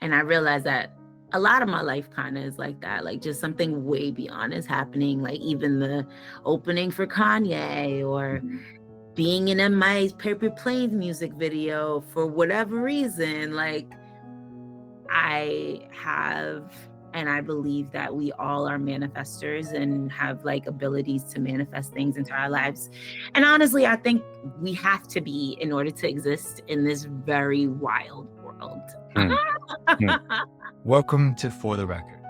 And I realized that a lot of my life kind of is like that, like just something way beyond is happening, like even the opening for Kanye or being in my Paper Planes music video for whatever reason. Like I have, and I believe that we all are manifestors and have like abilities to manifest things into our lives. And honestly, I think we have to be in order to exist in this very wild world. Welcome to For the Record,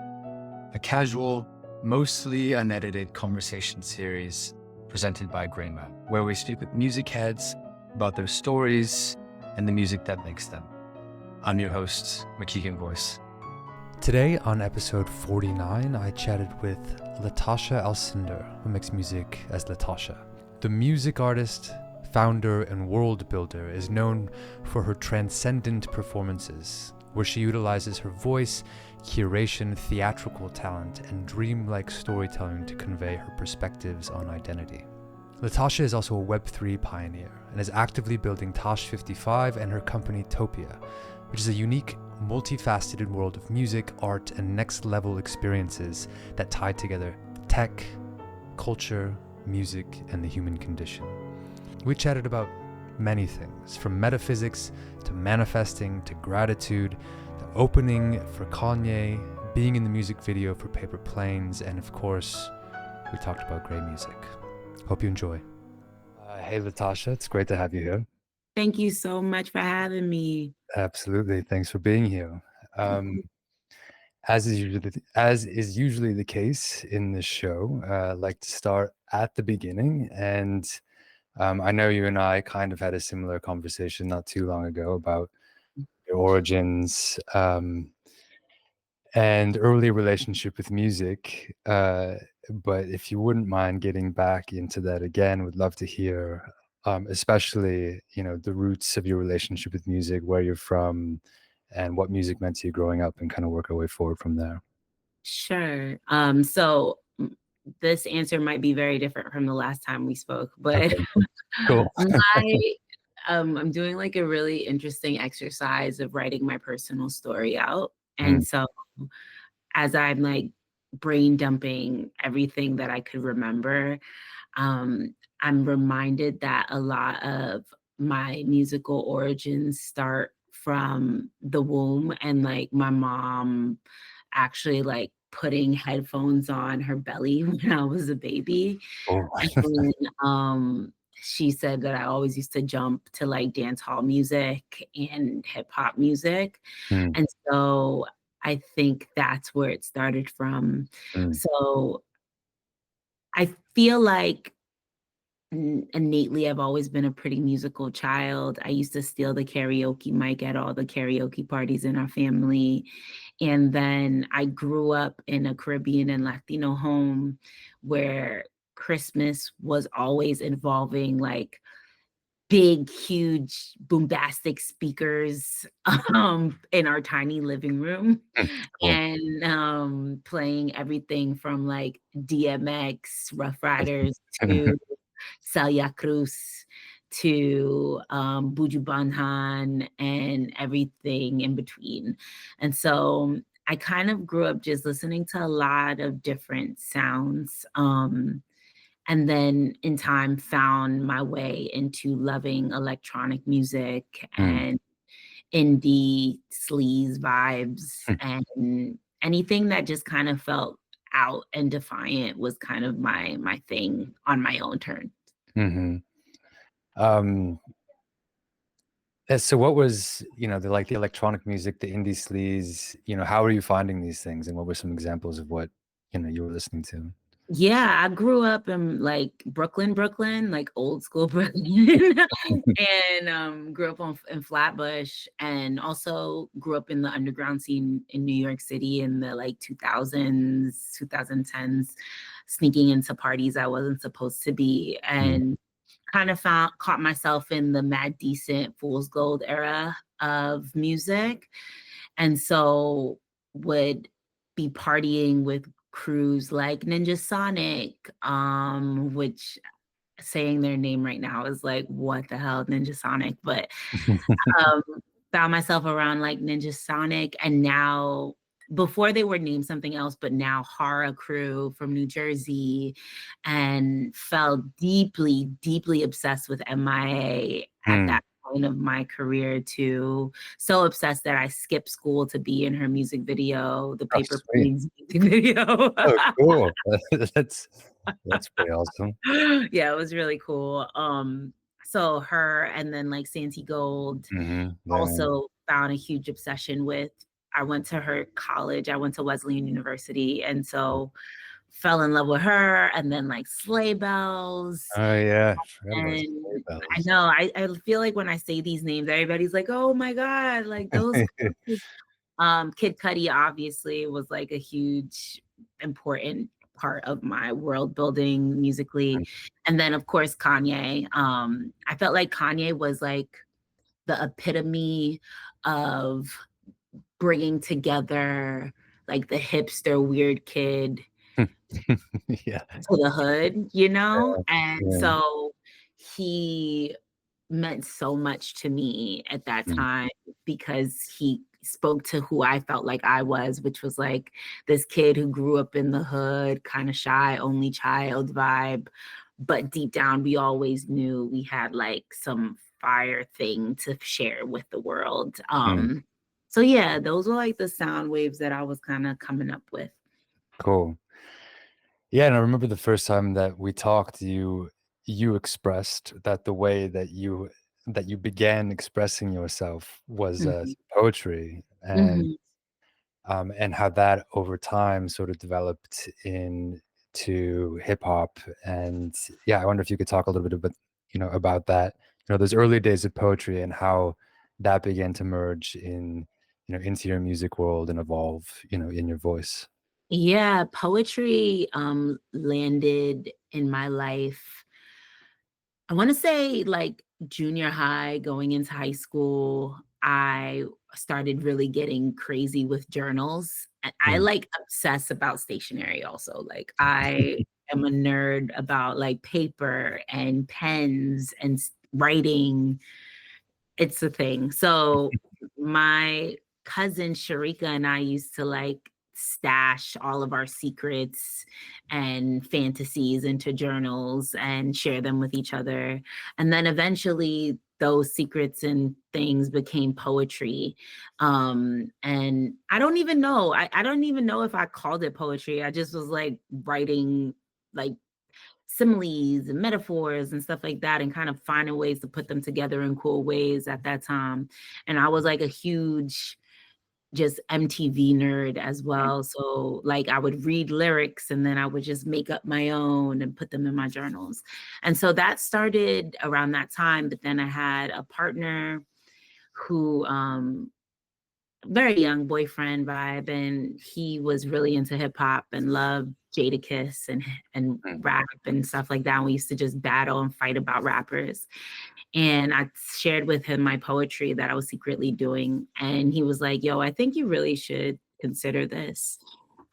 a casual, mostly unedited conversation series presented by Greenman, where we speak with music heads about their stories and the music that makes them. I'm your host, McKeegan Voice. Today on episode 49, I chatted with Latashá Alcindor, who makes music as Latashá. The music artist, founder, and world builder is known for her transcendent performances, where she utilizes her voice, curation, theatrical talent, and dreamlike storytelling to convey her perspectives on identity. Latashá is also a Web3 pioneer and is actively building Tosh 55 and her company TOPIA, which is a unique, multifaceted world of music, art, and next-level experiences that tie together tech, culture, music, and the human condition. We chatted about many things, from metaphysics to manifesting to gratitude, to opening for Kanye, being in the music video for Paper Planes, and of course, we talked about great music. Hope you enjoy. Hey, Latashá, it's great to have you here. Thank you so much for having me. Absolutely. Thanks for being here. As is usually the case in this show, I like to start at the beginning. And I know you and I kind of had a similar conversation not too long ago about your origins and early relationship with music. But if you wouldn't mind getting back into that again, would love to hear, especially, the roots of your relationship with music, where you're from, and what music meant to you growing up, and kind of work our way forward from there. Sure. So this answer might be very different from the last time we spoke, but Okay, cool. I'm doing like a really interesting exercise of writing my personal story out. And so as I'm like brain dumping everything that I could remember, I'm reminded that a lot of my musical origins start from the womb, and like my mom actually like putting headphones on her belly when I was a baby. Oh. And she said that I always used to jump to like dance hall music and hip hop music. And so I think that's where it started from. So I feel like innately I've always been a pretty musical child. I used to steal the karaoke mic at all the karaoke parties in our family. And then I grew up in a Caribbean and Latino home where Christmas was always involving like big, huge, bombastic speakers in our tiny living room. Cool. And playing everything from like DMX, Rough Riders to Celia Cruz to Buju Banton and everything in between. And so I kind of grew up just listening to a lot of different sounds. And then in time found my way into loving electronic music and indie sleaze vibes, and anything that just kind of felt out and defiant was kind of my thing on my own terms. So what was, the electronic music, the indie sleaze, how were you finding these things, and what were some examples of what, you were listening to? Yeah, I grew up in like Brooklyn, like old school Brooklyn, and grew up in Flatbush, and also grew up in the underground scene in New York City in the like 2000s, 2010s, sneaking into parties I wasn't supposed to be, and kind of caught myself in the Mad Decent Fool's Gold era of music. And so would be partying with crews like Ninja Sonic, which saying their name right now is like, what the hell, Ninja Sonic? But found myself around like Ninja Sonic, and now before they were named something else, but now Hara Crew from New Jersey, and felt deeply, deeply obsessed with MIA at Mm. that point of my career too. So obsessed that I skipped school to be in her music video, the Oh, Paper sweet. Planes music video. Oh, cool. That's that's pretty awesome. Yeah, it was really cool. So her, and then like Santi Gold Yeah. also found a huge obsession with. I went to her college. I went to Wesleyan University, and so fell in love with her. And then like Sleigh Bells, Oh yeah, I forgot about Sleigh and I Bells. know I feel like when I say these names, everybody's like, "Oh my god!" Like those. Kid Cudi obviously was like a huge important part of my world building musically. And then of course Kanye. I felt like Kanye was like the epitome of bringing together like the hipster weird kid Yeah. to the hood, you know? And Yeah. so he meant so much to me at that Mm. time because he spoke to who I felt like I was, which was like this kid who grew up in the hood, kind of shy, only child vibe. But deep down, we always knew we had like some fire thing to share with the world. Mm. So yeah, those were like the sound waves that I was kind of coming up with. Cool. Yeah, and I remember the first time that we talked, you expressed that the way that you began expressing yourself was Mhm. poetry, Mhm. and how that over time sort of developed into hip hop. And yeah, I wonder if you could talk a little bit about about that, those early days of poetry and how that began to merge in into your music world and evolve in your voice. Yeah, poetry landed in my life. I want to say like junior high, going into high school, I started really getting crazy with journals. And I Mm. like obsess about stationery also. Like I am a nerd about like paper and pens and writing. It's a thing. So my cousin Sharika and I used to like stash all of our secrets and fantasies into journals and share them with each other. And then eventually those secrets and things became poetry. And I don't even know. I don't even know if I called it poetry. I just was like writing like similes and metaphors and stuff like that, and kind of finding ways to put them together in cool ways at that time. And I was like a huge just MTV nerd as well. So like I would read lyrics and then I would just make up my own and put them in my journals. And so that started around that time. But then I had a partner who very young boyfriend vibe, and he was really into hip hop and loved Jadakiss and Mm. rap and stuff like that. And we used to just battle and fight about rappers. And I shared with him my poetry that I was secretly doing, and he was like, "Yo, I think you really should consider this."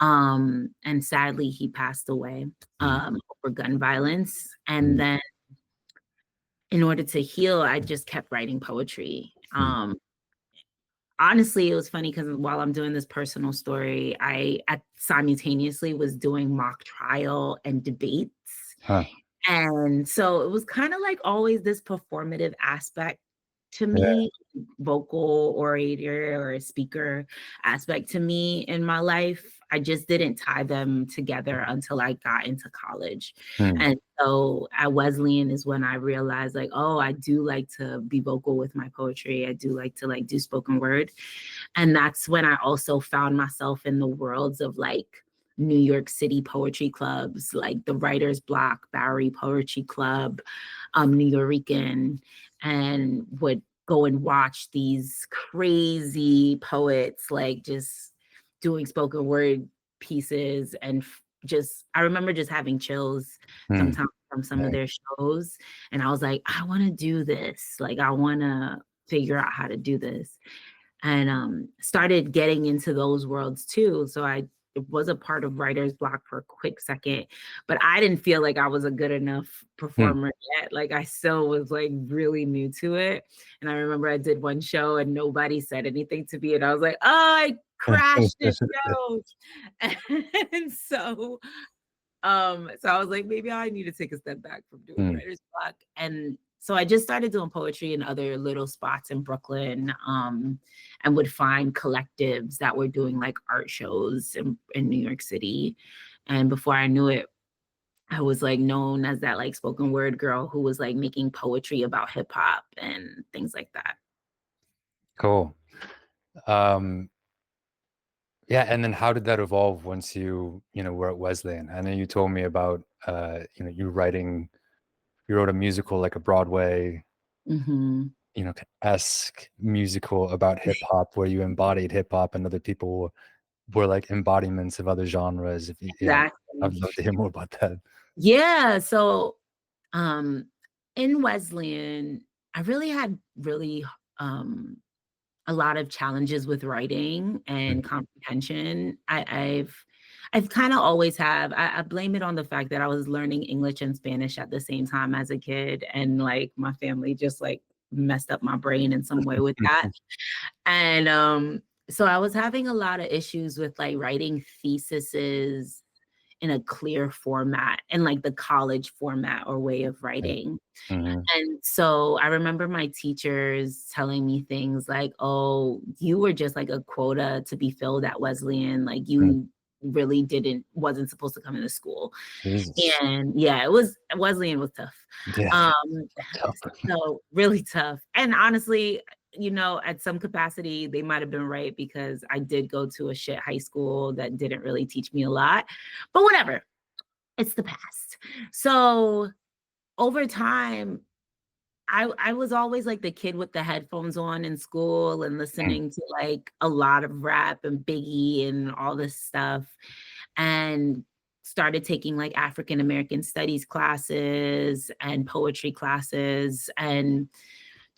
And sadly, he passed away Mm. over gun violence. And Mm. then, in order to heal, I just kept writing poetry. Mm. Honestly, it was funny because while I'm doing this personal story, simultaneously was doing mock trial and debates. Huh. And so it was kind of like always this performative aspect to Yeah. me, vocal orator or speaker aspect to me in my life. I just didn't tie them together until I got into college. Mm. And so at Wesleyan is when I realized like, oh, I do like to be vocal with my poetry. I do like to like do spoken word. And that's when I also found myself in the worlds of like New York City poetry clubs, like the Writer's Block, Bowery Poetry Club, New Yorican, and would go and watch these crazy poets like just doing spoken word pieces. And just, I remember just having chills Mm. sometimes from some of Yeah. their shows. And I was like, I want to do this. Like, I want to figure out how to do this. And started getting into those worlds too. So I was a part of writer's block for a quick second, but I didn't feel like I was a good enough Hmm. performer yet. Like I still was like really new to it. And I remember I did one show and nobody said anything to me. And I was like, oh, I crashed this show. And so I was like, maybe I need to take a step back from doing Hmm. writer's block. And so I just started doing poetry in other little spots in Brooklyn, and would find collectives that were doing like art shows in New York City. And before I knew it, I was like known as that like spoken word girl who was like making poetry about hip hop and things like that. Cool. Um, yeah, and then how did that evolve once you were at Wesleyan? I know you told me about you wrote a musical, like a Broadway Hmm. esque musical about hip hop where you embodied hip hop and other people were like embodiments of other genres. Yeah, I'd Exactly. love to hear more about that. Yeah. So um in Wesleyan, I really had um a lot of challenges with writing and Mm, comprehension. I've kind of always have. I blame it on the fact that I was learning English and Spanish at the same time as a kid, and like my family just like messed up my brain in some way with that. And so I was having a lot of issues with like writing theses in a clear format and like the college format or way of mm, writing. mhm, And so I remember my teachers telling me things like, oh, you were just like a quota to be filled at Wesleyan. Like mm. you really wasn't supposed to come into school. Jesus. And yeah, Wesleyan was tough. Yeah. Um, Tough. so really tough. And honestly, at some capacity, they might have been right because I did go to a shit high school that didn't really teach me a lot, but whatever, it's the past. So over time, I was always like the kid with the headphones on in school and Mm, listening to like a lot of rap and Biggie and all this stuff, and started taking like African American studies classes and poetry classes, and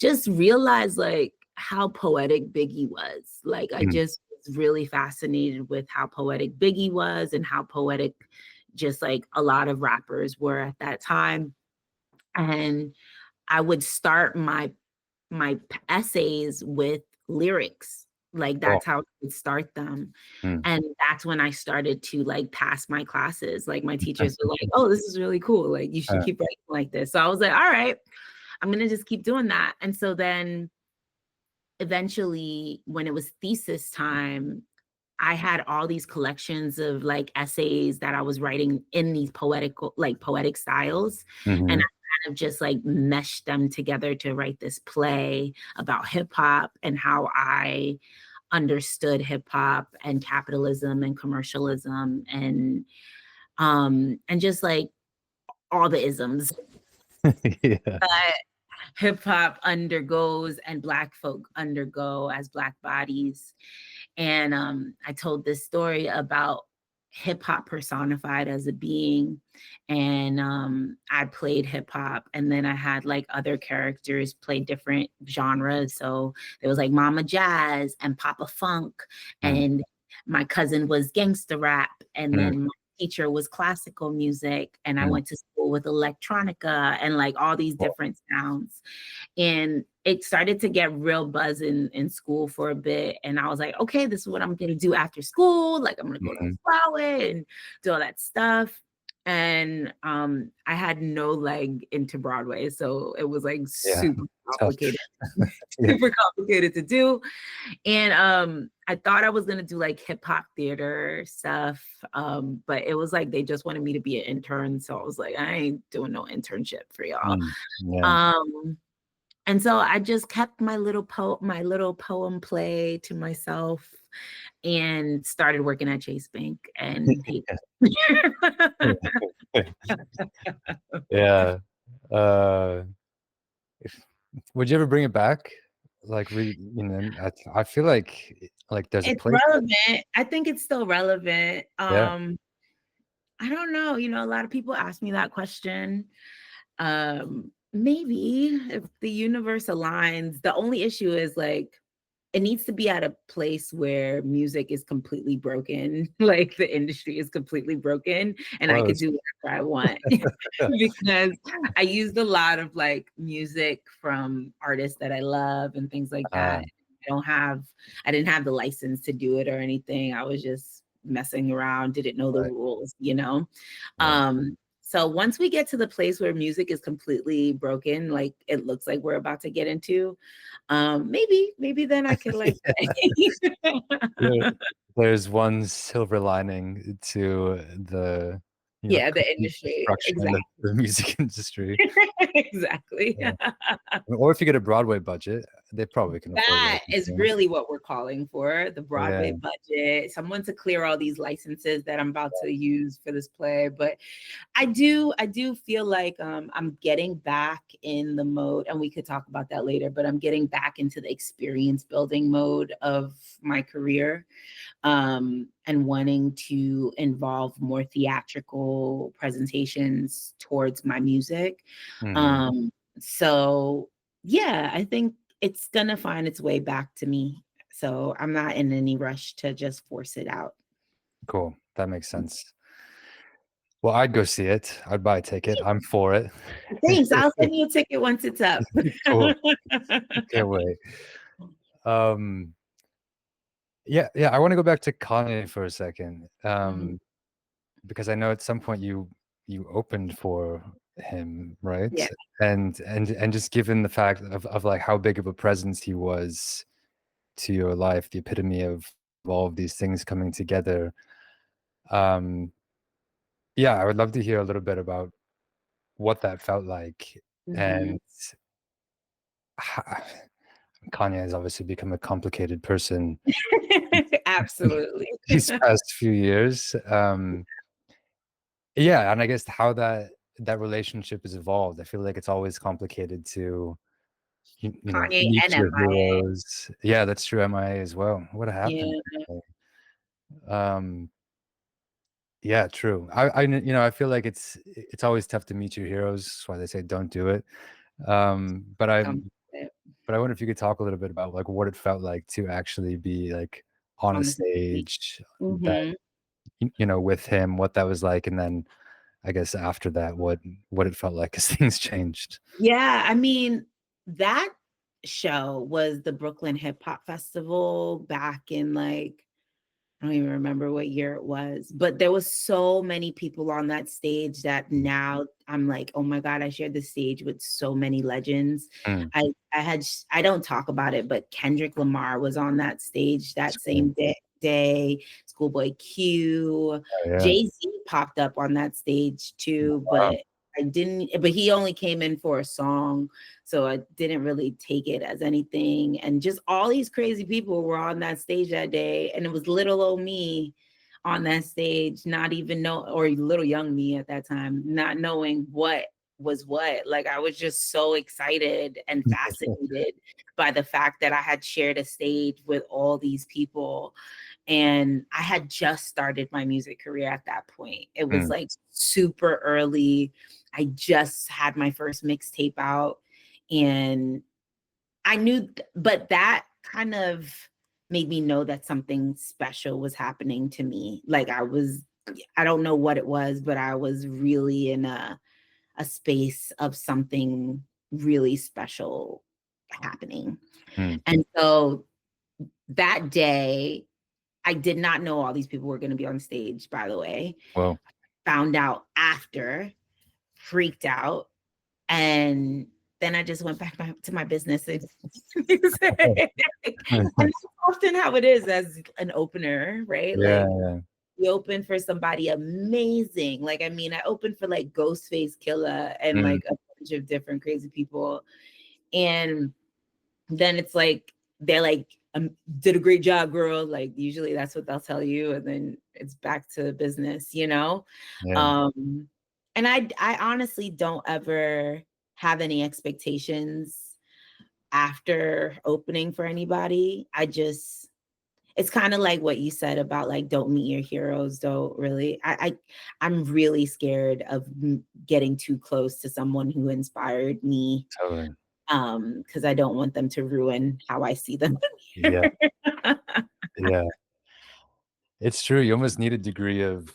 just realized like how poetic Biggie was. Like I mm, just was really fascinated with how poetic Biggie was and how poetic just like a lot of rappers were at that time. And I would start my essays with lyrics. Like cool. that's how I would start them. Mm. And that's when I started to like pass my classes. Like my teachers were like, "Oh, this is really cool. Like you should Uh, keep writing like this." So I was like, "All right, I'm gonna just keep doing that." And so then eventually when it was thesis time, I had all these collections of like essays that I was writing in these poetic styles. And mhm. I kind of just like meshed them together to write this play about hip hop and how I understood hip hop and capitalism and commercialism and just like all the isms Yeah. that hip hop undergoes and Black folk undergo as Black bodies. And I told this story about hip hop personified as a being. And I played hip hop. And then I had like other characters play different genres. So there was like Mama Jazz and Papa Funk. Mm, And my cousin was gangsta rap. And mm, then my teacher was classical music. And I mm. went to school with electronica and like all these Cool. different sounds. And it started to get real buzz in school for a bit. And I was like, okay, this is what I'm gonna do after school. Like I'm gonna go to Mhm. Flower and do all that stuff. And I had no leg into Broadway. So it was like Yeah. super Tough. complicated, Yeah. super complicated to do. And I thought I was gonna do like hip hop theater stuff. But it was like they just wanted me to be an intern. So I was like, I ain't doing no internship for y'all. Mm, yeah. Um, and so I just kept my little poem play to myself and started working at Chase Bank and hate Yeah. Uh, if, would you ever bring it back? Like, I feel like there's a it's place. relevant. I think it's still relevant. Yeah. I don't know. A lot of people ask me that question. Maybe if the universe aligns. The only issue is like it needs to be at a place where music is completely broken, like the industry is completely broken, and I could Close. do whatever I want. Because I used a lot of like music from artists that I love and things like that. I didn't have the license to do it or anything. I was just messing around, didn't know the Right. rules, you know? Right. So once we get to the place where music is completely broken, like it looks like we're about to get into, maybe then I could like There- There's one silver lining to the, yeah, the complete industry. destruction Exactly. of the music industry. Exactly. Yeah. Or if you get a Broadway budget, they probably can afford That is licensing. really what we're calling for, the Yeah. Broadway budget, someone to clear all these licenses that I'm about to use for this play. But I do feel like I'm getting back in the mode, and we could talk about that later, but I'm getting back into the experience building mode of my career, and wanting to involve more theatrical presentations towards my music. Mhm. So yeah, I think it's gonna find its way back to me. So I'm not in any rush to just force it out. Cool. That makes sense. Well, I'd go see it. I'd buy a ticket. I'm for it. Thanks. I'll send you a ticket once it's up. Cool. Can't wait. Um, yeah, I want to go back to Kanye for a second. Mhm. Because I know at some point you opened for him, right? Yeah. And just given the fact of like how big of a presence he was to your life, the epitome of all of these things coming together. Um, yeah, I would love to hear a little bit about what that felt like. Mhm. And ho- Kanye has obviously become a complicated person Absolutely. these past few years. Yeah, and I guess how that relationship has evolved. I feel like it's always complicated to Kanye meet and your MIA. heroes. Yeah, that's true. MIA as well. What happened? Yeah. Um, yeah, true. I feel like it's always tough to meet your heroes. That's why they say don't do it. Um, but I Come sit but I wonder if you could talk a little bit about like what it felt like to actually be like on a on the stage. stage that Mhm. with him, what that was like, and then I guess after that, what it felt like as things changed. Yeah, I mean, that show was the Brooklyn Hip Hop Festival back in like I don't even remember what year it was, but there was so many people on that stage that now I'm like, oh my God, I shared the stage with so many legends. Mm, I don't talk about it, but Kendrick Lamar was on that stage that sure. same day. Schoolboy Q, Oh, yeah. Jay-Z popped up on that stage too, Wow. but he only came in for a song. So I didn't really take it as anything. And just all these crazy people were on that stage that day. And it was little old me on that stage, not even know, or little young me at that time, not knowing what was what. Like I was just so excited and fascinated by the fact that I had shared a stage with all these people. And I had just started my music career at that point. It was Mm, like super early. I just had my first mixtape out and I knew, but that kind of made me know that something special was happening to me. Like I don't know what it was, but I was really in a space of something really special happening. mm. And so that day, I did not know all these people were going to be on stage, by the way. Well, Found out after, freaked out, and then I just went back to my business and music. And that's often how it is as an opener, right? yeah, Like yeah. you open for somebody amazing. Like, I mean, I opened for like Ghostface Killer and Mm, like a bunch of different crazy people. And then it's like, they're like, did a great job, girl. Like, usually that's what they'll tell you. And then it's back to business, you know? yeah. Um, and I honestly don't ever have any expectations after opening for anybody. It's kind of like what you said about like, don't meet your heroes. Don't really, I'm really scared of getting too close to someone who inspired me Totally. because I don't want them to ruin how I see them. Yeah. Yeah. It's true. You almost need a degree of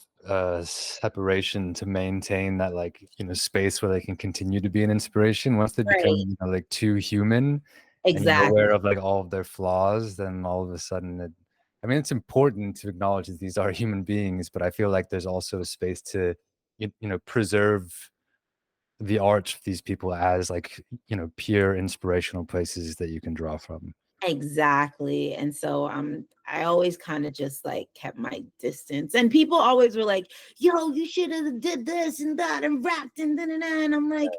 separation to maintain that, like, space where they can continue to be an inspiration. Once they become, Right. like, too human and you're Exactly. aware of, like, all of their flaws, then all of a sudden I mean, it's important to acknowledge that these are human beings, but I feel like there's also a space to, preserve the art of these people as, like, pure inspirational places that you can draw from. Exactly. And so I always kind of just like kept my distance. And people always were like, yo, you should have did this and that and rapped and da, da, da. And I'm like,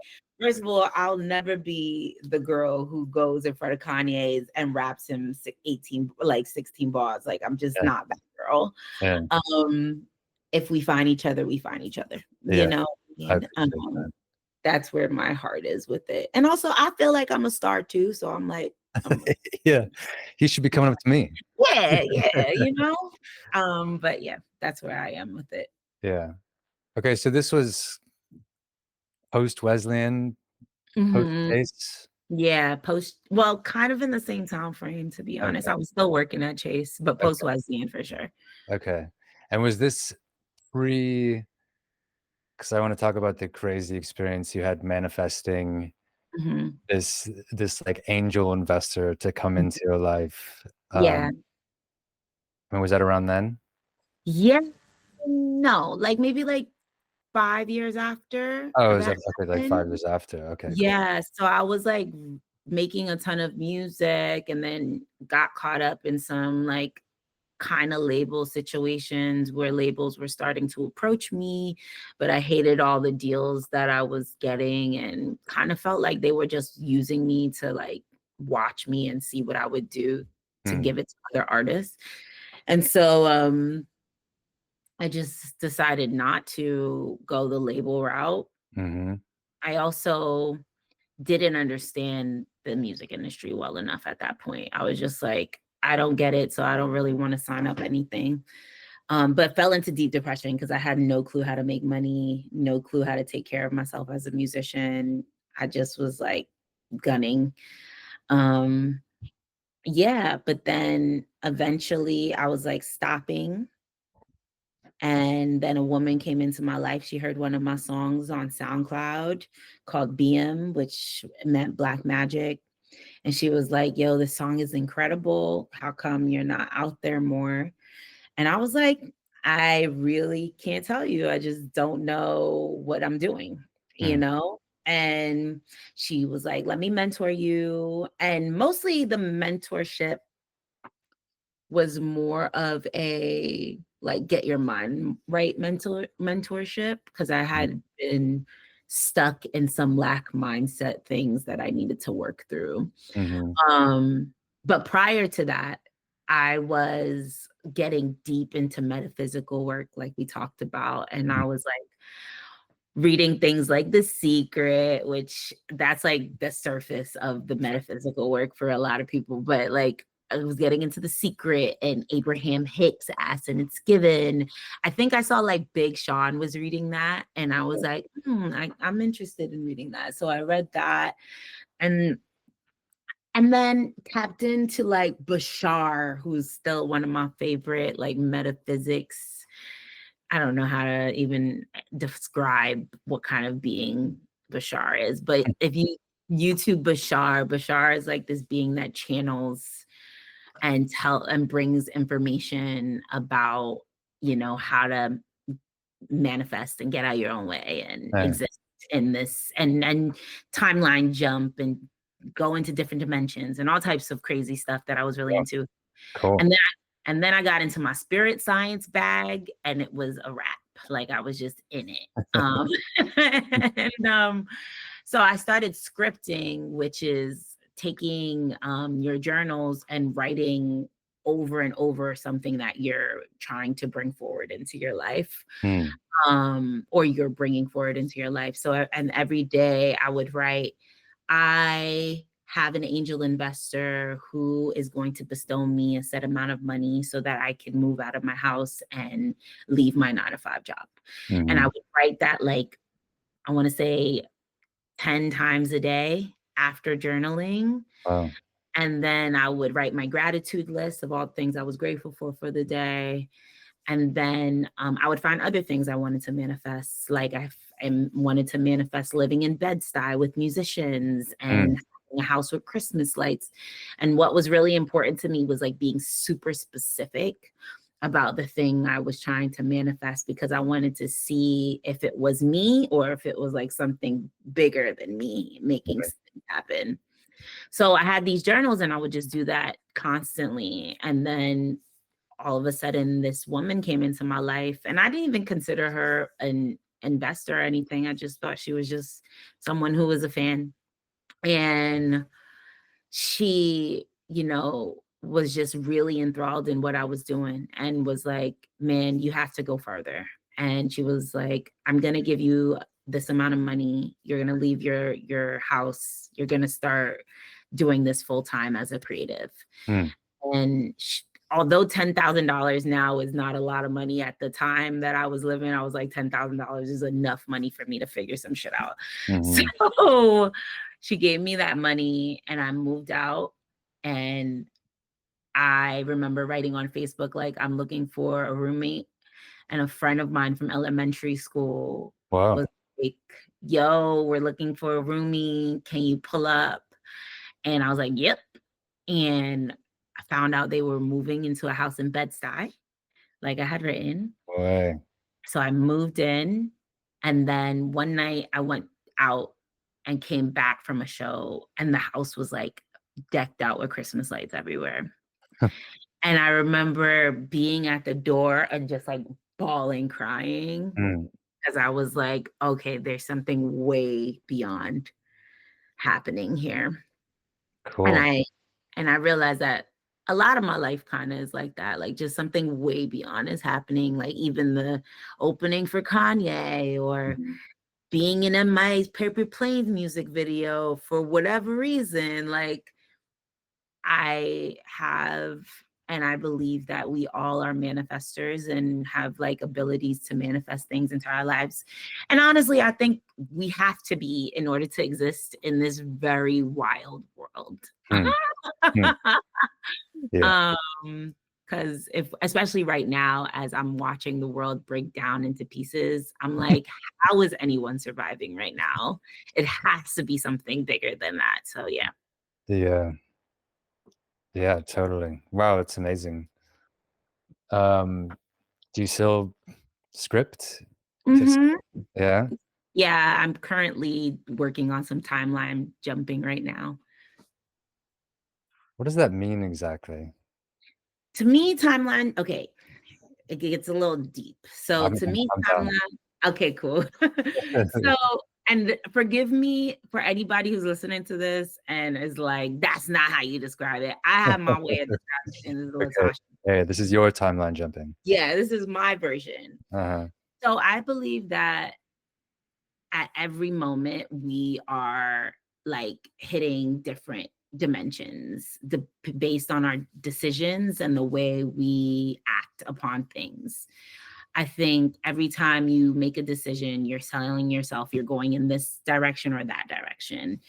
first of all, I'll never be the girl who goes in front of Kanye's and raps him 16 bars. Like, I'm just Yeah. not that girl. Yeah. If we find each other, we find each other, Yeah. I and appreciate that. that's where my heart is with it. And also I feel like I'm a star too. So I'm like, Yeah. He should be coming up to me. yeah, but yeah, that's where I am with it. Yeah. Okay, so this was post-Wesleyan, Mhm. post-Chase? Yeah, well, kind of in the same time frame, to be honest. Okay, I was still working at Chase, but post okay, Wesleyan for sure. okay. And was this pre? Because I wanna talk about the crazy experience you had manifesting Mhm. this, like, angel investor to come into your life. Yeah. And was that around then? Yeah, no, like maybe like 5 years after Oh, it was that okay, like, 5 happened. years after. Okay, cool. Yeah, so I was like making a ton of music and then got caught up in some like kind of label situations where labels were starting to approach me, but I hated all the deals that I was getting and kind of felt like they were just using me to like watch me and see what I would do to Mm, give it to other artists. And so I just decided not to go the label route. mhm, I also didn't understand the music industry well enough at that point. I was just like, I don't get it, so I don't really want to sign up anything. But fell into deep depression because I had no clue how to make money, no clue how to take care of myself as a musician. I just was like gunning. Um, yeah, but then eventually I was like stopping. And then a woman came into my life. She heard one of my songs on SoundCloud called BM, which meant Black Magic. And she was like, yo, this song is incredible. How come you're not out there more? And I was like, I really can't tell you. I just don't know what I'm doing, you mm, know? And she was like, let me mentor you. And mostly the mentorship was more of a like get your mind right mentorship because I mm, had been stuck in some lack mindset things that I needed to work through. mhm, But prior to that, I was getting deep into metaphysical work, like we talked about. And mm, I was like reading things like The Secret, which that's like the surface of the metaphysical work for a lot of people. But like I was getting into The Secret and Abraham Hicks Ask and It's Given. I think I saw like Big Sean was reading that. And I was like, I'm interested in reading that. So I read that. And and then tapped into like Bashar, who's still one of my favorite like metaphysics. I don't know how to even describe what kind of being Bashar is, but if you YouTube Bashar, Bashar is like this being that channels and brings information about, how to manifest and get out your own way and right, exist in this and timeline jump and go into different dimensions and all types of crazy stuff that I was really yeah, into. cool. And then I got into my spirit science bag and it was a wrap. Like I was just in it. And so I started scripting, which is taking your journals and writing over and over something that you're trying to bring forward into your life, Mm, or you're bringing forward into your life. So, and every day I would write, I have an angel investor who is going to bestow me a set amount of money so that I can move out of my house and leave my 9 to 5 job. And I mhm, would write that like, I want to say 10 times a day after journaling. Wow. And then I would write my gratitude list of all things I was grateful for the day. And then I would find other things I wanted to manifest. Like I wanted to manifest living in Bed-Stuy with musicians and having a house with Christmas lights. And what was really important to me was like being super specific about the thing I was trying to manifest, because I wanted to see if it was me or if it was like something bigger than me making something happen. So I had these journals and I would just do that constantly. And then all of a sudden this woman came into my life, and I didn't even consider her an investor or anything. I just thought she was just someone who was a fan. And she, was just really enthralled in what I was doing and was like, man, you have to go further. And she was like, I'm going to give you this amount of money. You're going to leave your house. You're going to start doing this full time as a creative. And although $10,000 now is not a lot of money, at the time that I was living, I was like, $10,000 is enough money for me to figure some shit out. So she gave me that money and I moved out. And I remember writing on Facebook, like, I'm looking for a roommate. And a friend of mine from elementary school was like, yo, we're looking for a roomie. Can you pull up? And I was like, yep. And I found out they were moving into a house in Bed-Stuy, like I had written. So I moved in. And then one night I went out and came back from a show, and the house was like decked out with Christmas lights everywhere. And I remember being at the door and just like bawling, crying, because I was like, okay, there's something way beyond happening here. Cool. And I realized that a lot of my life kind of is like that, like just something way beyond is happening. Like even the opening for Kanye, or being in MI's Paper Planes music video, for whatever reason, like I have, and I believe that we all are manifestors and have like abilities to manifest things into our lives. And honestly, I think we have to be in order to exist in this very wild world. Because especially right now, as I'm watching the world break down into pieces, I'm like, how is anyone surviving right now? It has to be something bigger than that. So yeah. Yeah, totally. Wow, it's amazing. Do you still script? Yeah. Yeah, I'm currently working on some timeline jumping right now. What does that mean exactly? To me, timeline, okay, it gets a little deep. So I'm timeline, down. okay, cool. So, and forgive me for anybody who's listening to this and is like, that's not how you describe it. I have my way of describing it in the Latashá. Hey, this is your timeline jumping. Yeah, this is my version. So I believe that at every moment we are like hitting different dimensions based on our decisions and the way we act upon things. I think every time you make a decision, you're telling yourself you're going in this direction or that direction.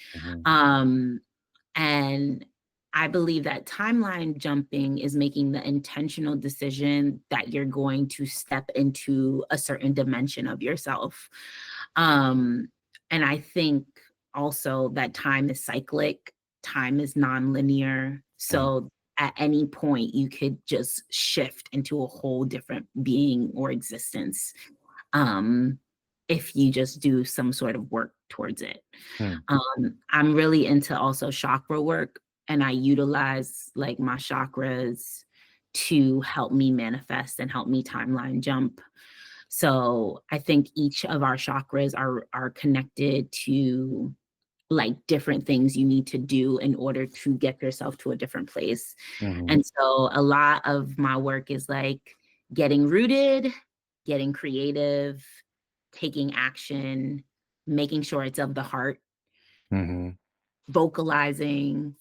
And I believe that timeline jumping is making the intentional decision that you're going to step into a certain dimension of yourself. And I think also that time is cyclic, time is nonlinear. So at any point, you could just shift into a whole different being or existence if you just do some sort of work towards it. I'm really into also chakra work, and I utilize like my chakras to help me manifest and help me timeline jump. So I think each of our chakras are connected to like different things you need to do in order to get yourself to a different place. And so a lot of my work is like getting rooted, getting creative, taking action, making sure it's of the heart, vocalizing,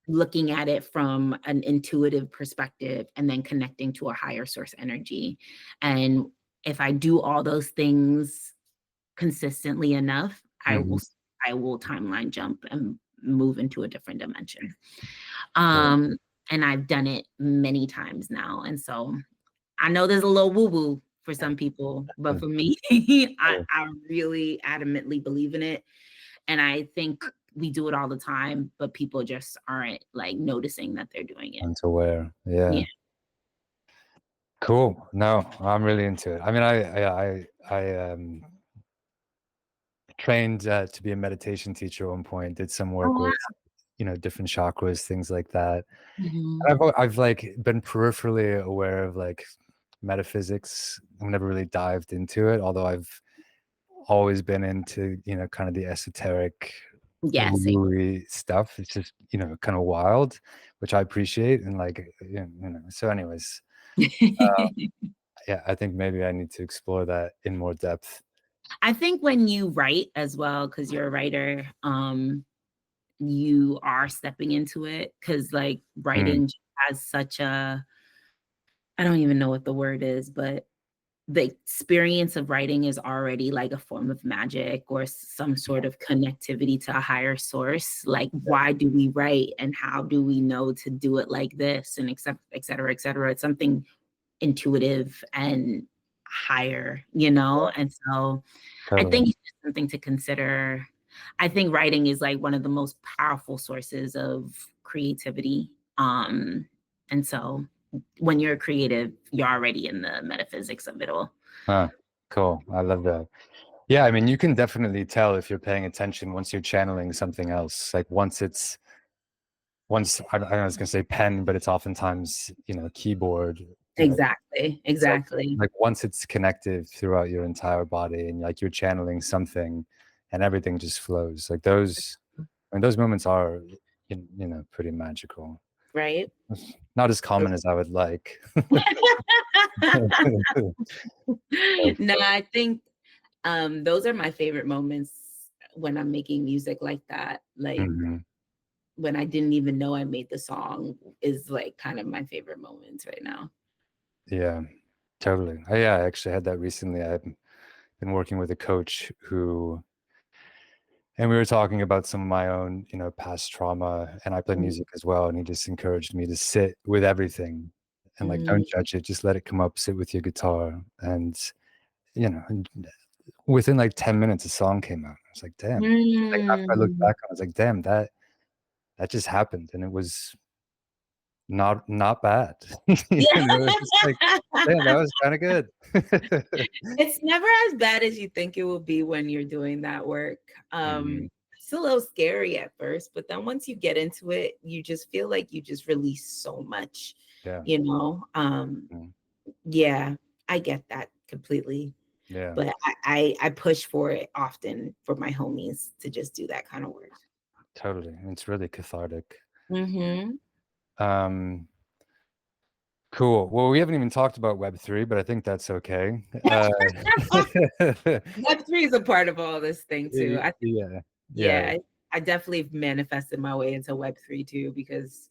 looking at it from an intuitive perspective, and then connecting to a higher source energy. And if I do all those things consistently enough, I I will timeline jump and move into a different dimension. Cool. And I've done it many times now. And so I know there's a little woo-woo for some people, but for me, I really adamantly believe in it. And I think we do it all the time, but people just aren't like noticing that they're doing it. Unaware. Yeah. Yeah. Cool. No, I'm really into it. I mean, I trained to be a meditation teacher at one point, did some Oh, work wow. with, different chakras, things like that. Mhm. And I've like been peripherally aware of like metaphysics. I've never really dived into it, although I've always been into, kind of the esoteric Yeah, same. woo-woo stuff. It's just, kind of wild, which I appreciate. And like, so anyways, yeah, I think maybe I need to explore that in more depth. I think when you write as well, because you're a writer, you are stepping into it because like Mm, writing has such a, I don't even know what the word is, but the experience of writing is already like a form of magic or some sort of connectivity to a higher source. Like, why do we write and how do we know to do it like this and et cetera, et cetera. It's something intuitive and higher, And so I totally. think it's just something to consider. I think writing is like one of the most powerful sources of creativity. And so when you're creative, you're already in the metaphysics of it all. Huh, cool. I love that. Yeah, I mean, you can definitely tell if you're paying attention once you're channeling something else. Like I was gonna say pen, but it's oftentimes, keyboard. Exactly. It's Exactly. like once it's connected throughout your entire body and like you're channeling something and everything just flows. Like those moments are, pretty magical. Right. Not as common as I would like. No, I think those are my favorite moments when I'm making music like that. Like Mhm. when I didn't even know I made the song is like kind of my favorite moments right now. Yeah, totally. Yeah, I actually had that recently. I've been working with a coach and we were talking about some of my own, past trauma, and I play Mm. music as well, and he just encouraged me to sit with everything and like Mm. don't judge it, just let it come up, sit with your guitar. And, and within like 10 minutes a song came out. I was like, damn. Like after I looked Mm. back, I was like, damn, that just happened. And it was not bad. Yeah. It was just like, damn, that was kind of good. It's never as bad as you think it will be when you're doing that work. Mhm. It's a little scary at first, but then once you get into it, you just feel like you just release so much, Yeah. you know? Mm. Yeah, I get that completely. Yeah, But I push for it often for my homies to just do that kind of work. totally. It's really cathartic. Mhm. Um, cool. Well, we haven't even talked about Web3, but I think that's okay. Web3 is a part of all this thing too. Yeah, yeah. Yeah, I definitely manifested my way into Web3 too because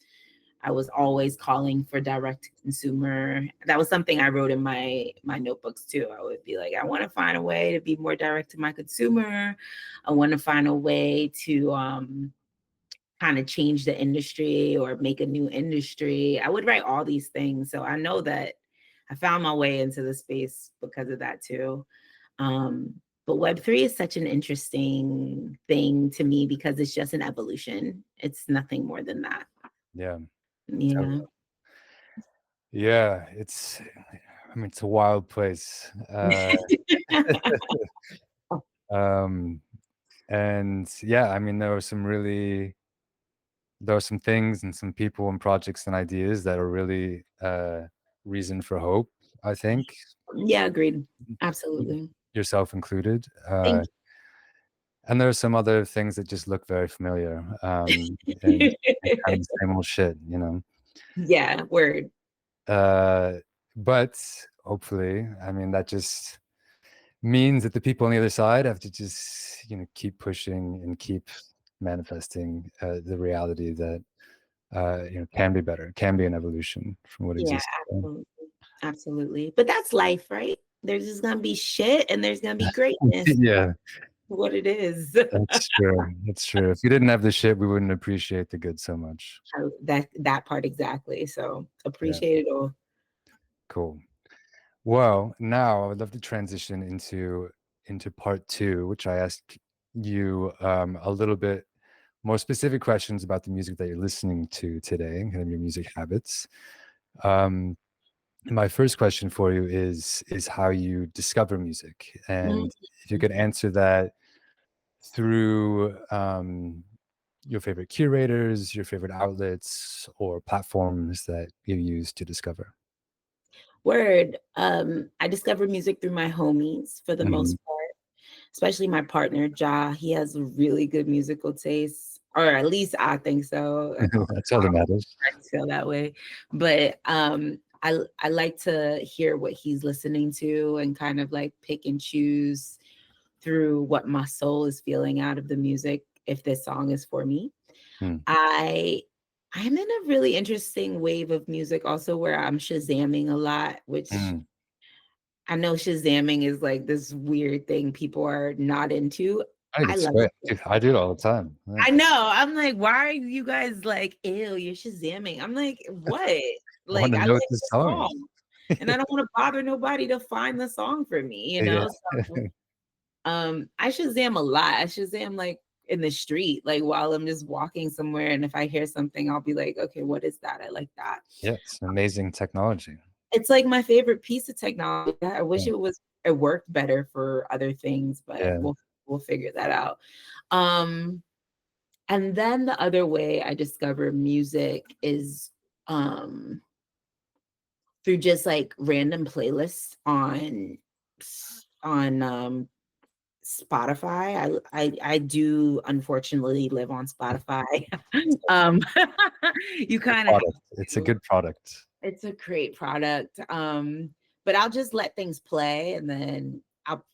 I was always calling for direct to consumer. That was something I wrote in my notebooks too. I would be like, I want to find a way to be more direct to my consumer. I want to find a way to kind of change the industry or make a new industry. I would write all these things. So I know that I found my way into the space because of that too. But Web3 is such an interesting thing to me because it's just an evolution. It's nothing more than that. Yeah, Yeah. totally. Yeah, it's a wild place. Um, and yeah, I mean, there are some things and some people and projects and ideas that are really reason for hope, I think, Yeah, agreed. Absolutely. yourself included. Thank And there are some other things that just look very familiar, and kind of you. the same old shit, Yeah, word. Uh, but hopefully, I mean, that just means that the people on the other side have to just, keep pushing and keep manifesting the reality that, can be better, can be an evolution from what Yeah, exists. absolutely. Absolutely. But that's life, right? There's just gonna be shit and there's gonna be greatness. Yeah, what it is. That's true. That's true. If you didn't have the shit, we wouldn't appreciate the good so much. That part exactly. So Yeah, appreciate it all. cool. Well, now I would love to transition into part two, which I asked you a little bit more specific questions about the music that you're listening to today, kind of your music habits. Um, my first question for you is how you discover music, Mhm. and if you could answer that through your favorite curators, your favorite outlets, or platforms that you use to discover. Word. I discovered music through my homies for the Mhm. most part, especially my partner, Ja. He has really good musical taste, or at least I think so. That's all that matters. I feel that way. But I like to hear what he's listening to and kind of like pick and choose through what my soul is feeling out of the music if this song is for me. Mm. I I'm in a really interesting wave of music also where I'm shazamming a lot, which Mm. I know shazamming is like this weird thing people are not into. I think I it's love great. it. Dude, I do it all the time. Yeah. I know. I'm like, why are you guys like, ew, you're shazamming? I'm like, what? I want Like, to I know what like this the song song, and I don't want to bother nobody to find the song for me, you is. know? So, I Shazam a lot. I Shazam like in the street, like while I'm just walking somewhere, and if I hear something, I'll be like, okay, what is that? I like that. Yeah, it's amazing technology. It's like my favorite piece of technology. I wish Yeah. it worked better for other things, but Yeah. we'll figure that out. Um, and then the other way I discover music is um through just like random playlists on Spotify. I do unfortunately live on Spotify. um you The kind of have product. It's a to. good product. It's a great product. But I'll just let things play, and then I'll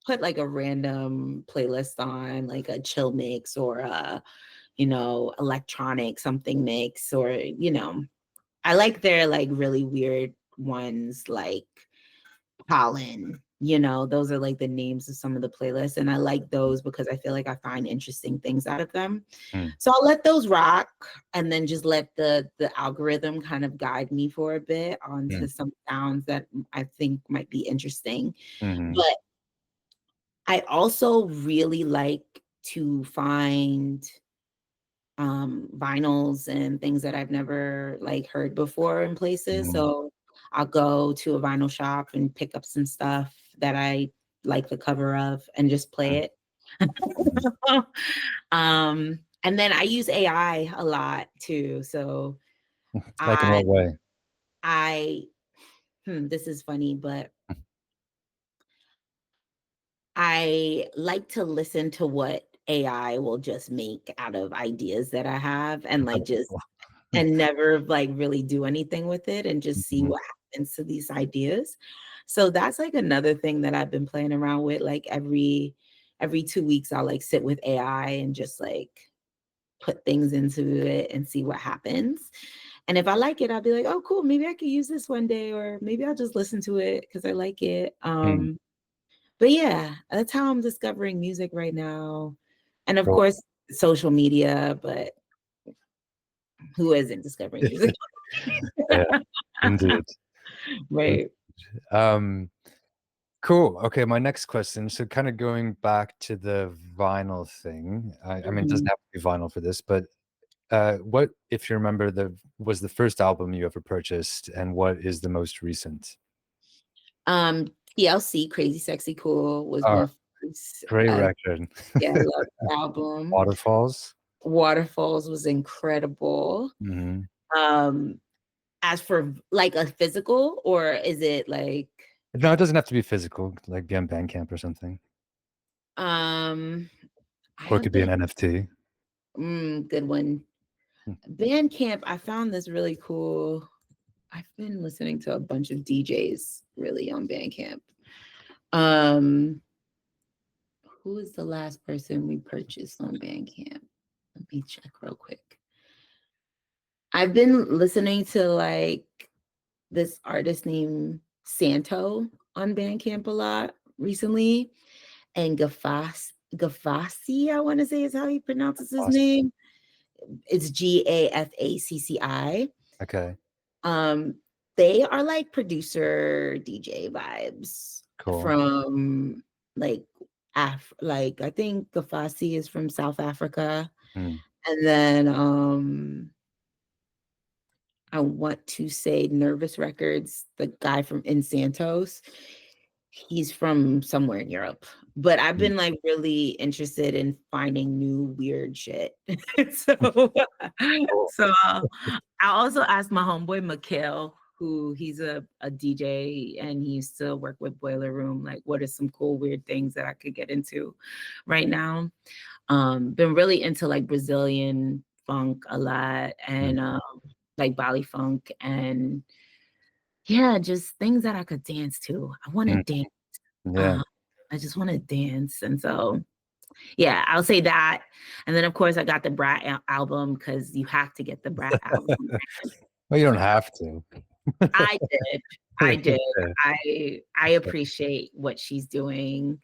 put like a random playlist on, like a chill mix or a, electronic something mix, or I like their like really weird ones like Pollen. Those are like the names of some of the playlists. And I like those because I feel like I find interesting things out of them. Mm. So I'll let those rock and then just let the algorithm kind of guide me for a bit onto Mm. some sounds that I think might be interesting. Mhm. But I also really like to find vinyls and things that I've never like heard before in places. Mhm. So I'll go to a vinyl shop and pick up some stuff that I like the cover of and just play Mm. it. Mhm. And then I use AI a lot too. So Like in I what way? I this is funny, but I like to listen to what AI will just make out of ideas that I have and like That's just cool. and never like really do anything with it and just see Mhm. what happens to these ideas. So that's like another thing that I've been playing around with. Like every 2 weeks, I'll like sit with AI and just like put things into it and see what happens. And if I like it, I'll be like, oh, cool, maybe I could use this one day, or maybe I'll just listen to it because I like it. Mm. But yeah, that's how I'm discovering music right now. And of Cool. course, social media, but who isn't discovering music? Yeah, indeed. Right. Um, cool. Okay, my next question. So kind of going back to the vinyl thing. I mean, it doesn't Mhm. have to be vinyl for this, but what, if you remember, was the first album you ever purchased, and what is the most recent? TLC, Crazy Sexy Cool was Oh, my first, great record. yeah, I love the album. Waterfalls. Waterfalls was incredible. Hmm. Um, as for like a physical, or is it like, No, it doesn't have to be physical, like be on Bandcamp or something, um, I or it have could be an been, NFT. good one. Hmm. Bandcamp, I found this really cool. I've been listening to a bunch of DJs really on Bandcamp. Um, who is the last person we purchased on Bandcamp? Let me check real quick. I've been listening to like this artist named Santo on Bandcamp a lot recently. and Gafasi, I want to say is how he pronounces his Awesome. name. It's Gafacci. Okay, Um, they are like producer DJ vibes cool. from like like I think Gafasi is from South Africa. Mm. And then I want to say Nervous Records, the guy from In Santos. He's from somewhere in Europe. But I've Mm. been like really interested in finding new weird shit. so Cool. so I also asked my homeboy Mikhail, who he's a DJ and he used to work with Boiler Room, like what are some cool weird things that I could get into right now. Been really into like Brazilian funk a lot Mm. and like Bali funk and yeah, just things that I could dance to. I want to Mm. dance. Yeah. Uh, I just want to dance. And so, yeah, I'll say that. And then, of course, I got the Brat album because you have to get the Brat album. Well, you don't have to. I did. I did. Yeah. I appreciate what she's doing.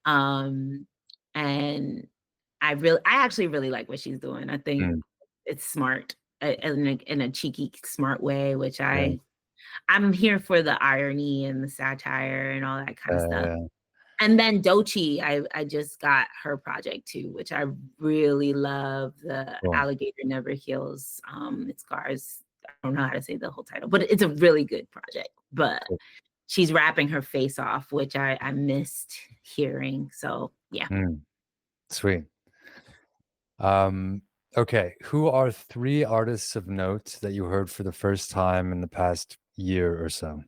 And I actually really like what she's doing. I think Mm. it's smart in a cheeky, smart way, which Yeah. I'm here for the irony and the satire and all that kind of stuff. Yeah. And then Doechii, I just got her project too, which I really love. The Cool. Alligator Never Heals. It scars. I don't know how to say the whole title, but it's a really good project. But Cool. she's rapping her face off, which I missed hearing. So yeah. Mm. Sweet. Okay, who are 3 artists of note that you heard for the first time in the past year or so?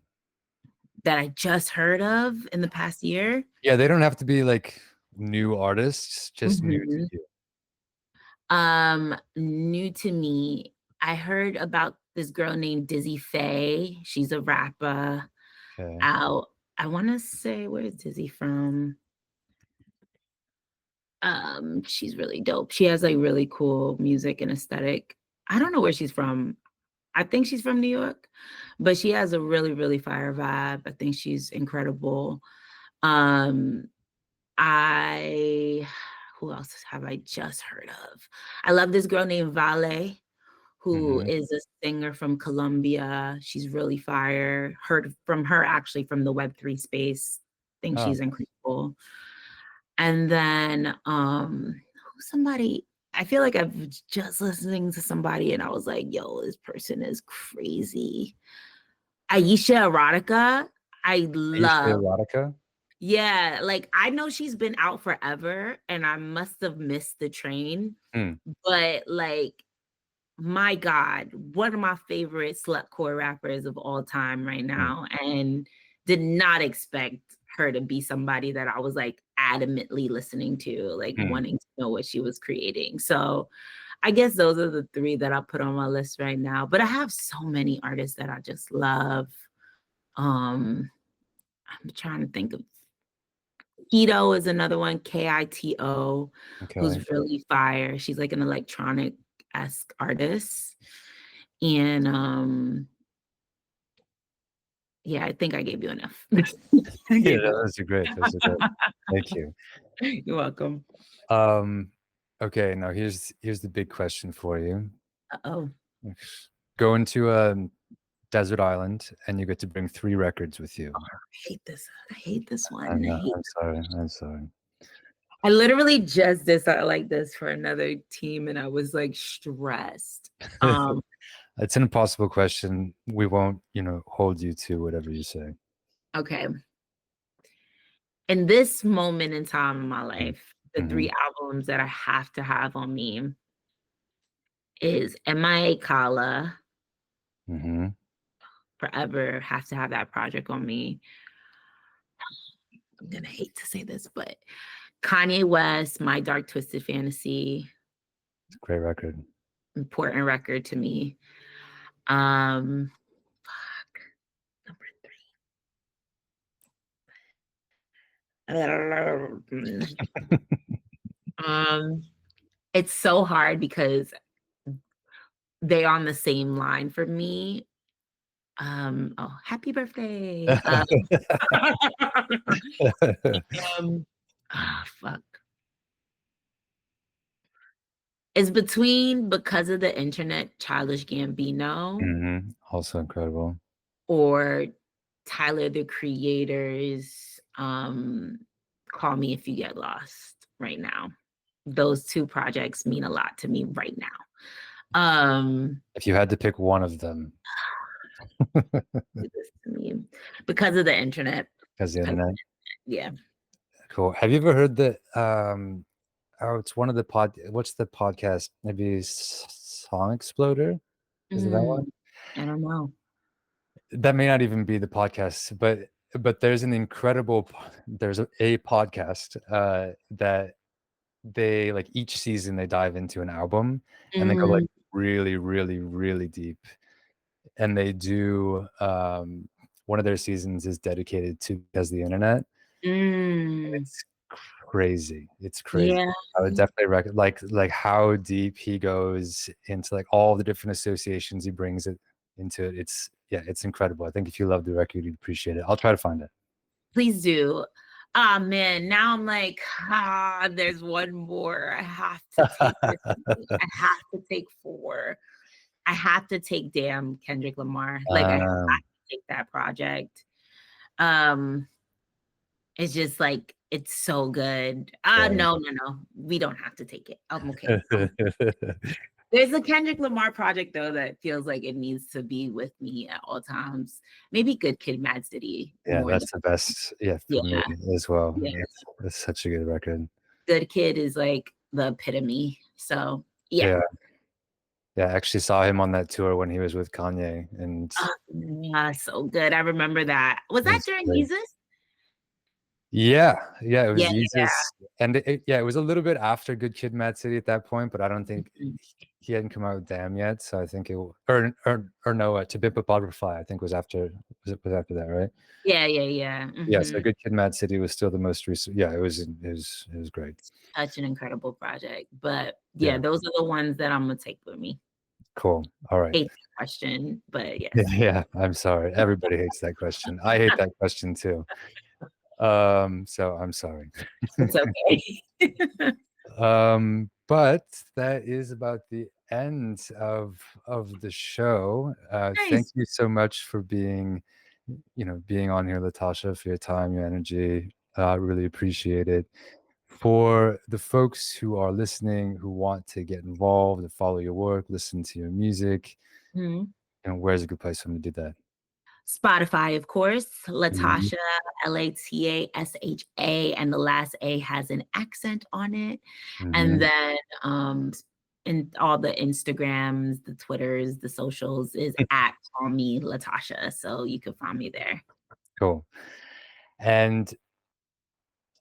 That I just heard of in the past year. Yeah, they don't have to be like new artists, just new to Mhm. you. New to me, I heard about this girl named Dizzy Faye. She's a rapper Okay. out. I want to say, where is Dizzy from? She's really dope. She has like really cool music and aesthetic. I don't know where she's from. I think she's from New York, but she has a really, really fire vibe. I think she's incredible. Um, I who else have I just heard of? I love this girl named Vale, who Mhm. is a singer from Colombia. She's really fire. Heard from her actually from the Web3 space. Think Oh, she's incredible. And then somebody I feel like I've just listening to somebody and I was like, yo, this person is crazy. Aisha Erotica, I Aisha love. Erotica? Yeah, like I know she's been out forever and I must have missed the train, Mm. but like my God, one of my favorite slutcore rappers of all time right Mm. now, and did not expect her to be somebody that I was like adamantly listening to, like Mm. wanting to know what she was creating. So I guess those are the 3 that I put on my list right now. But I have so many artists that I just love. I'm trying to think of Kito is another one, Kito, Okay. who's really fire. She's like an electronic-esque artist. And yeah, I think I gave you enough. Yeah, those are great. Those are great. Thank you. You're welcome. Okay, now here's the big question for you. Uh-oh. Go into a desert island and you get to bring 3 records with you. I hate this. I hate this I one. know, I'm sorry. I'm sorry. I literally just did something like this for another team and I was like stressed. It's an impossible question. We won't, hold you to whatever you say. Okay. In this moment in time in my life, the Mm-hmm. 3 albums that I have to have on me is MIA Kala, Mm-hmm. forever have to have that project on me. I'm gonna hate to say this, but Kanye West, My Dark Twisted Fantasy, Great record. important record to me. Fuck, number 3. It's so hard because they on the same line for me. Oh, happy birthday. Um, Ah, fuck. It's between Because of the Internet, Childish Gambino, Also incredible. or Tyler, the Creator's Call Me If You Get Lost right now. Those two projects mean a lot to me right now. If you had to pick one of them. Do this to me. Because of the Internet. Because the internet. Yeah. Cool. Have you ever heard the it's one of the what's the podcast? Maybe Song Exploder? Is it that one? I don't know. That may not even be the podcast, but there's an incredible there's a podcast that they like each season they dive into an album and they go like really, really, really deep. And they do one of their seasons is dedicated to Because the Internet. It's crazy. It's crazy. Yeah. I would definitely recommend like how deep he goes into like all the different associations he brings it into it. It's incredible. I think if you love the record, you'd appreciate it. I'll try to find it. Please do. Ah, man, now I'm like, there's one more. I have to take this. I have to take 4. I have to take Damn Kendrick Lamar. Like I have to take that project. It's just like it's so good. No. We don't have to take it. I'm okay. There's a Kendrick Lamar project though that feels like it needs to be with me at all times. Maybe Good Kid, Mad City. Yeah, that's the best. Yeah, for me as well. Yeah. It's such a good record. Good Kid is like the epitome. So yeah. I actually saw him on that tour when he was with Kanye, and so good. I remember that. Was that during Jesus? Yeah, it was Jesus, and it was a little bit after Good Kid, Mad City at that point, but I don't think he hadn't come out with Damn yet, so I think or no, To Pimp a Butterfly I think was after after that, right? Yeah. Yeah, so Good Kid, Mad City was still the most recent. Yeah, it was great. Such an incredible project, but those are the ones that I'm gonna take with me. Cool. All right. Hate that question, but yes. Yeah, I'm sorry. Everybody hates that question. I hate that question too. So I'm sorry. It's okay. But that is about the end of the show. Nice. Thank you so much for being on here, Latashá, for your time, your energy. I really appreciate it. For the folks who are listening, who want to get involved and follow your work, listen to your music, where's a good place for them to do that? Spotify, of course. Latashá, Latasha, and the last A has an accent on it. And then in all the Instagrams, the Twitters, the socials is at Call Me Latashá. So you can find me there. Cool. And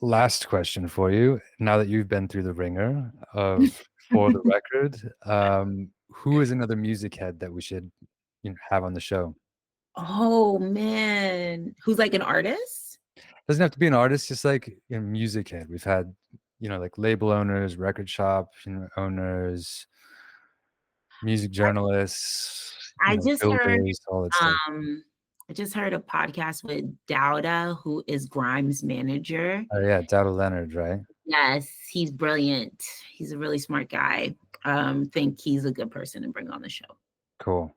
last question for you. Now that you've been through the ringer of For the Record, who is another music head that we should have on the show? Oh man, who's like an artist? Doesn't have to be an artist, just like music head. We've had like label owners, record shop owners, music journalists. I just builders, all that stuff. I just heard a podcast with Dowda, who is Grimes' manager. Oh yeah, Dowda Leonard, right? Yes, he's brilliant. He's a really smart guy. Think he's a good person to bring on the show. Cool.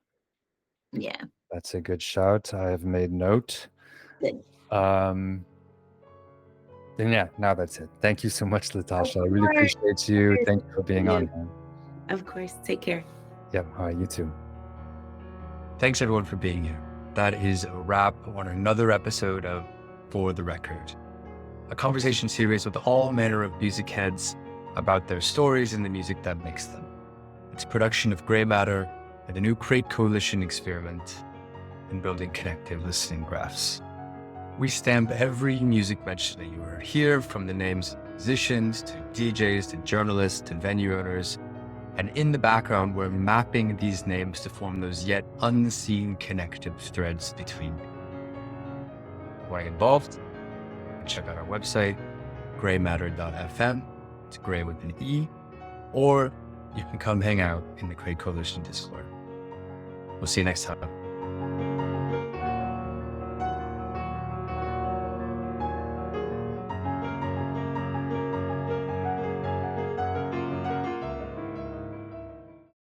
Yeah. That's a good shout. I have made note. Good. Then now that's it. Thank you so much, Latashá. I really appreciate you. Thank you for being on here. Of course. Take care. Yeah. All right. You too. Thanks everyone for being here. That is a wrap on another episode of For the Record, a conversation series with all manner of music heads about their stories and the music that makes them. It's a production of Grey Matter and the new Crate Coalition experiment in building connective listening graphs. We stamp every music mention that you heard here, from the names of musicians to DJs to journalists to venue owners. And in the background, we're mapping these names to form those yet unseen connective threads between. Want to get involved? Check out our website, greymatter.fm. It's Grey with an E. Or you can come hang out in the Crate Coalition Discord. We'll see you next time.